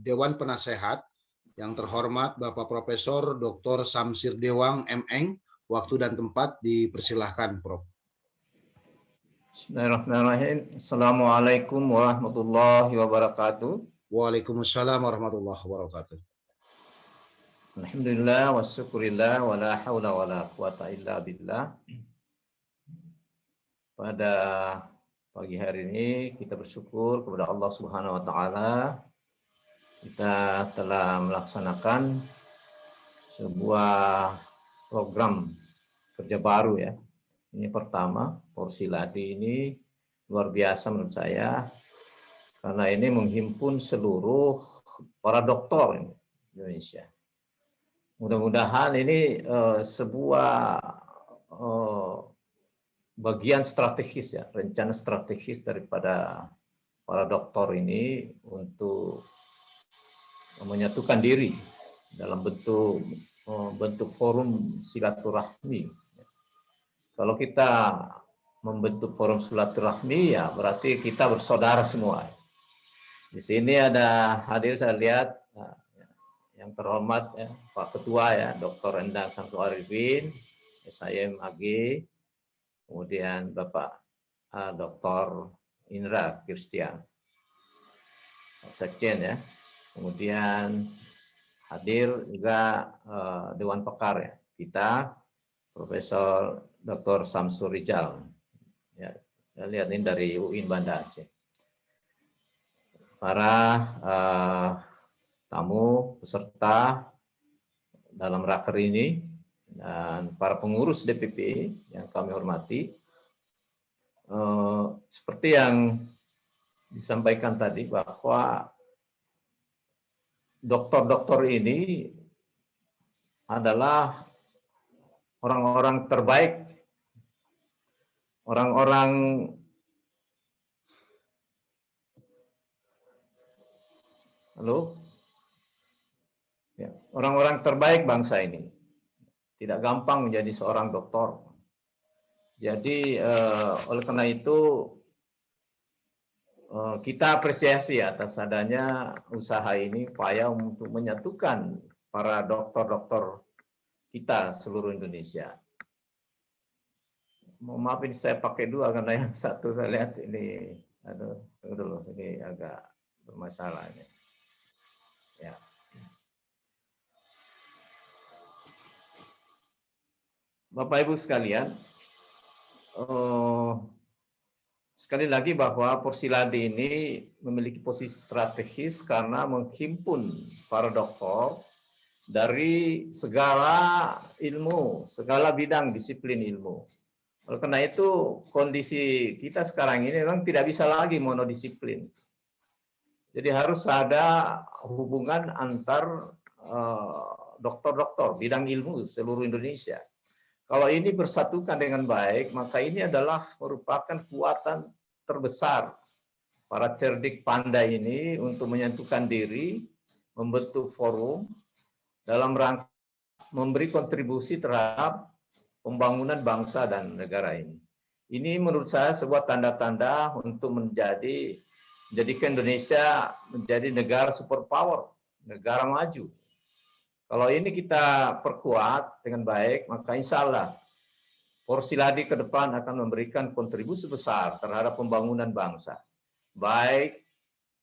Dewan Penasehat yang terhormat Bapak Profesor Dr. Samsir Dewang M.Eng. Waktu dan tempat dipersilahkan, Prof. Bismillahirrahmanirrahim. Assalamualaikum warahmatullahi wabarakatuh. Waalaikumsalam warahmatullahi wabarakatuh. Alhamdulillah wassyukurillah wala haula wala quwata illa billah. Pada pagi hari ini kita bersyukur kepada Allah Subhanahu wa taala. Kita telah melaksanakan sebuah program kerja baru ya. Ini pertama, Porsiladi ini luar biasa menurut saya karena ini menghimpun seluruh para dokter di Indonesia. Mudah-mudahan ini sebuah bagian strategis ya, rencana strategis daripada para dokter ini untuk menyatukan diri dalam bentuk forum silaturahmi. Kalau kita membentuk forum silaturahmi ya berarti kita bersaudara semua. Di sini ada hadir saya lihat yang terhormat ya, Pak Ketua ya, Dr. Endang Samsu Arifin, SIM AG, kemudian Bapak Dr. Indra Kirstian, Sekjen ya, kemudian hadir juga Dewan Pakar ya, kita Profesor Dr. Samsur Rijal, ya, saya lihat ini dari UIN Banda Aceh. Para tamu peserta dalam raker ini dan para pengurus DPP yang kami hormati, seperti yang disampaikan tadi bahwa dokter-dokter ini adalah orang-orang terbaik, orang-orang ya, orang-orang terbaik bangsa ini. Tidak gampang menjadi seorang dokter. Jadi oleh karena itu kita apresiasi atas adanya usaha ini, upaya untuk menyatukan para dokter-dokter kita seluruh Indonesia. Mohon maaf ini saya pakai dua karena yang satu saya lihat ini, aduh, tunggu dulu, ini agak bermasalah ini. Ya. Bapak Ibu sekalian, sekali lagi bahwa Porsiladi ini memiliki posisi strategis karena menghimpun para dokter dari segala ilmu, segala bidang disiplin ilmu. Oleh karena itu, kondisi kita sekarang ini memang tidak bisa lagi monodisiplin. Jadi harus ada hubungan antar dokter-dokter bidang ilmu seluruh Indonesia. Kalau ini bersatukan dengan baik, maka ini adalah merupakan kekuatan terbesar para cerdik pandai ini untuk menyatukan diri, membentuk forum, dalam rangka memberi kontribusi terhadap pembangunan bangsa dan negara ini. Ini menurut saya sebuah tanda-tanda untuk menjadikan Indonesia menjadi negara superpower, negara maju. Kalau ini kita perkuat dengan baik, maka insya Allah Porsiladi ke depan akan memberikan kontribusi besar terhadap pembangunan bangsa. Baik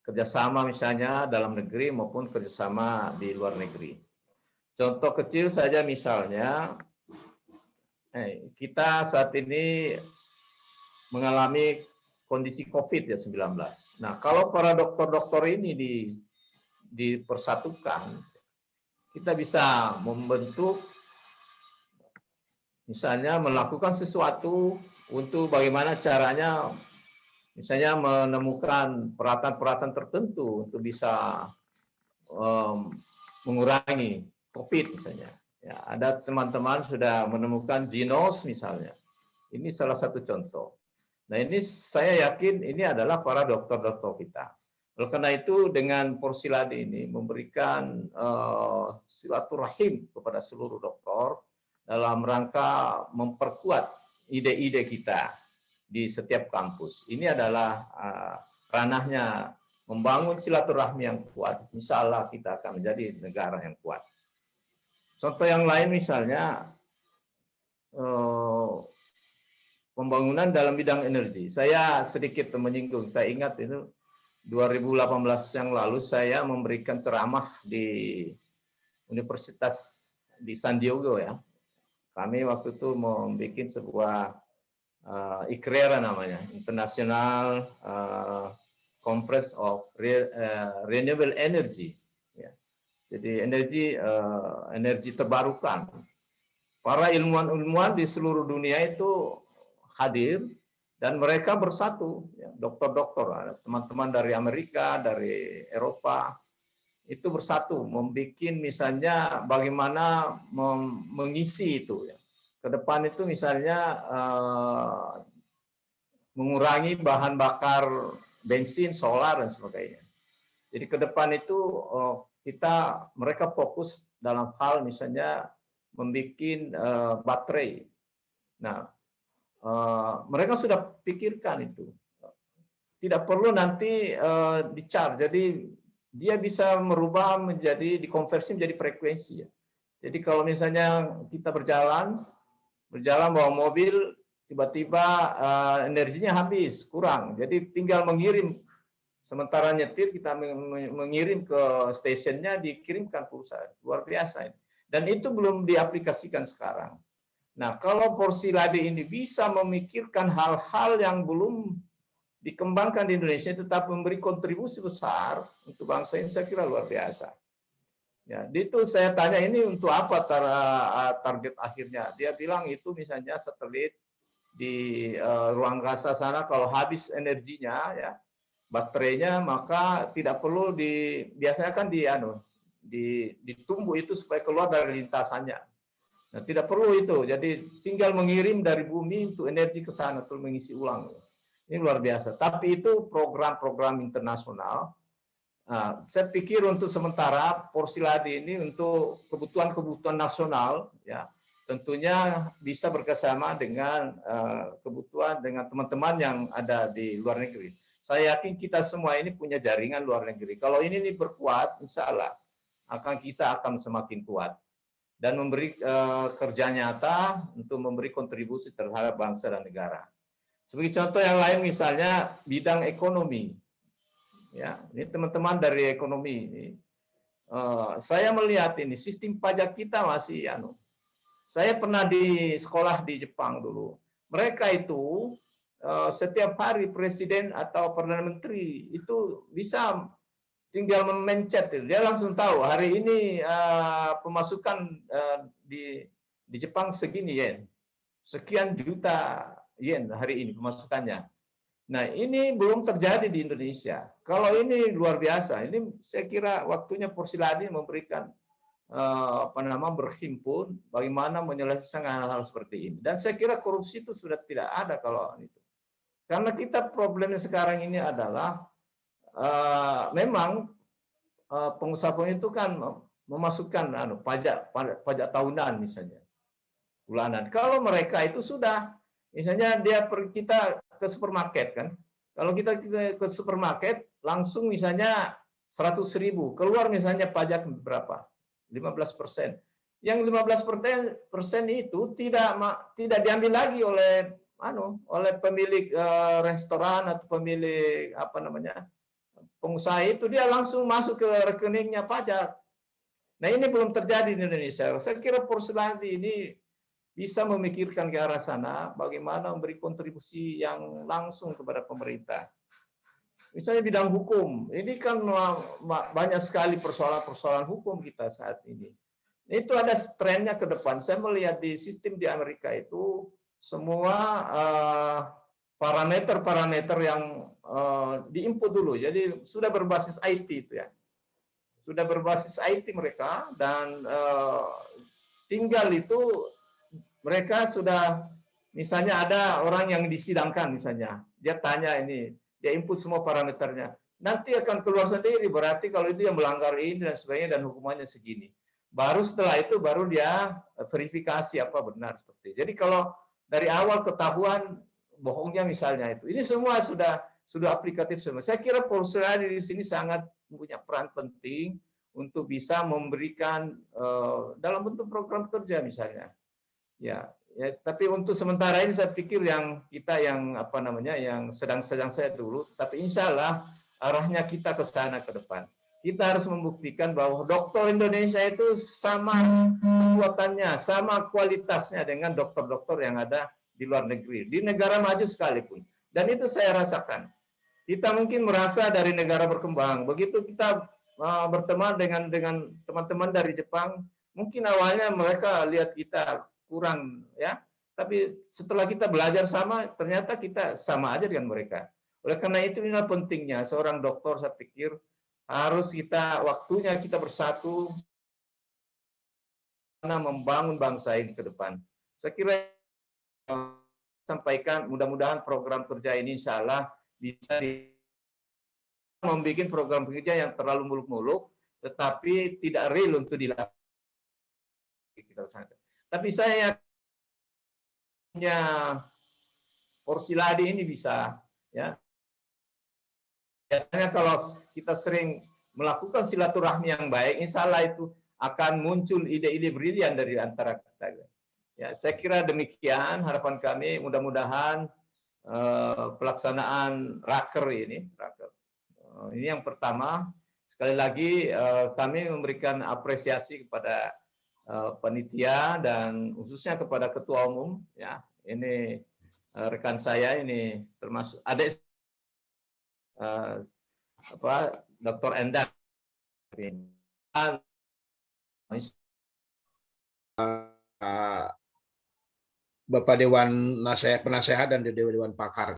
kerjasama misalnya dalam negeri maupun kerjasama di luar negeri. Contoh kecil saja misalnya, kita saat ini mengalami kondisi COVID-19. Nah, kalau para dokter-dokter ini dipersatukan, kita bisa membentuk, misalnya melakukan sesuatu untuk bagaimana caranya, misalnya menemukan peralatan-peralatan tertentu untuk bisa mengurangi COVID misalnya. Ya, ada teman-teman sudah menemukan ginos misalnya. Ini salah satu contoh. Nah ini saya yakin ini adalah para dokter-dokter kita. Oleh karena itu dengan Porsiladi ini memberikan silaturahim kepada seluruh dokter dalam rangka memperkuat ide-ide kita di setiap kampus. Ini adalah ranahnya membangun silaturahmi yang kuat, insya Allah kita akan menjadi negara yang kuat. Contoh yang lain misalnya pembangunan dalam bidang energi. Saya sedikit menyinggung, saya ingat itu 2018 yang lalu saya memberikan ceramah di Universitas di San Diego ya. Kami waktu itu membuat sebuah ICRERA namanya, International Conference of Renewable Energy. Ya. Jadi energi terbarukan. Para ilmuwan-ilmuwan di seluruh dunia itu hadir dan mereka bersatu, ya, dokter-dokter, teman-teman dari Amerika, dari Eropa, itu bersatu membuat misalnya bagaimana mengisi itu ya. Ke depan itu misalnya mengurangi bahan bakar bensin, solar dan sebagainya. Jadi ke depan itu mereka fokus dalam hal misalnya membuat baterai. Nah, mereka sudah pikirkan itu. Tidak perlu nanti di-charge. Jadi dia bisa merubah menjadi dikonversi menjadi frekuensi ya. Jadi kalau misalnya kita berjalan bawa mobil, tiba-tiba energinya habis, kurang. Jadi tinggal mengirim, sementara nyetir kita mengirim ke stasiunnya, dikirimkan pulsa. Luar biasa. Dan itu belum diaplikasikan sekarang. Nah, kalau Porsiladi ini bisa memikirkan hal-hal yang belum dikembangkan di Indonesia, tetap memberi kontribusi besar untuk bangsa ini, saya kira luar biasa. Ya, itu saya tanya ini untuk apa target akhirnya? Dia bilang itu misalnya satelit di ruang angkasa sana kalau habis energinya ya, baterainya, maka tidak perlu biasanya kan ditumbuh itu supaya keluar dari lintasannya. Nah, tidak perlu itu. Jadi tinggal mengirim dari bumi untuk energi ke sana untuk mengisi ulang. Ini luar biasa. Tapi itu program-program internasional. Nah, saya pikir untuk sementara Porsiladi ini untuk kebutuhan-kebutuhan nasional, ya tentunya bisa bekerjasama dengan kebutuhan dengan teman-teman yang ada di luar negeri. Saya yakin kita semua ini punya jaringan luar negeri. Kalau ini berkuat, insya Allah kita akan semakin kuat dan memberi kerja nyata untuk memberi kontribusi terhadap bangsa dan negara. Sebagai contoh yang lain misalnya bidang ekonomi, ya ini teman-teman dari ekonomi ini, saya melihat ini sistem pajak kita masih saya pernah di sekolah di Jepang dulu, mereka itu setiap hari presiden atau perdana menteri itu bisa tinggal memencet, dia langsung tahu hari ini pemasukan di Jepang segini yen, sekian juta yen hari ini pemasukannya. Nah, ini belum terjadi di Indonesia. Kalau ini luar biasa. Ini saya kira waktunya Porsiladi memberikan berhimpun bagaimana menyelesaikan hal-hal seperti ini. Dan saya kira korupsi itu sudah tidak ada kalau itu. Karena kita problemnya sekarang ini adalah memang pengusaha itu kan memasukkan pajak tahunan misalnya, bulanan. Kalau mereka itu sudah misalnya kita ke supermarket kan, kalau kita ke supermarket langsung misalnya 100.000 keluar misalnya pajak berapa? 15%. Yang 15% itu tidak diambil lagi oleh pemilik restoran atau pemilik pengusaha itu, dia langsung masuk ke rekeningnya pajak. Nah, ini belum terjadi di Indonesia. Saya kira Porsiladi ini bisa memikirkan ke arah sana, bagaimana memberi kontribusi yang langsung kepada pemerintah. Misalnya bidang hukum, ini kan banyak sekali persoalan-persoalan hukum kita saat ini. Itu ada trennya ke depan. Saya melihat di sistem di Amerika itu semua parameter-parameter yang diinput dulu. Jadi sudah berbasis IT itu ya. Sudah berbasis IT mereka dan tinggal itu mereka sudah, misalnya ada orang yang disidangkan misalnya, dia tanya ini, dia input semua parameternya, nanti akan keluar sendiri, berarti kalau itu yang melanggar ini dan sebagainya dan hukumannya segini. Baru setelah itu baru dia verifikasi apa benar seperti itu. Jadi kalau dari awal ketahuan bohongnya misalnya itu, ini semua sudah sudah aplikatif semua. Saya kira Porsiladi di sini sangat punya peran penting untuk bisa memberikan dalam bentuk program kerja misalnya. Ya, tapi untuk sementara ini saya pikir yang kita yang apa namanya yang sedang-sedang saya dulu, tapi insya Allah arahnya kita ke sana ke depan. Kita harus membuktikan bahwa dokter Indonesia itu sama kekuatannya, sama kualitasnya dengan dokter-dokter yang ada di luar negeri, di negara maju sekalipun. Dan itu saya rasakan. Kita mungkin merasa dari negara berkembang, begitu kita berteman dengan teman-teman dari Jepang, mungkin awalnya mereka lihat kita kurang ya, tapi setelah kita belajar sama, ternyata kita sama aja dengan mereka. Oleh karena itu inilah pentingnya seorang dokter, saya pikir harus waktunya kita bersatu karena membangun bangsa ini ke depan. Saya kira sampaikan mudah-mudahan program kerja ini insya Allah bisa membuat program kerja yang terlalu muluk-muluk, tetapi tidak real untuk dilakukan. Tapi saya punya Porsiladi ini bisa, ya. Biasanya kalau kita sering melakukan silaturahmi yang baik, insya Allah itu akan muncul ide-ide brilian dari antara kita. Ya, saya kira demikian harapan kami. Mudah-mudahan pelaksanaan raker ini yang pertama. Sekali lagi kami memberikan apresiasi kepada panitia dan khususnya kepada ketua umum. Ya, ini rekan saya ini termasuk adik Dr. Endang. Bapak Dewan Penasehat dan Dewan Pakar.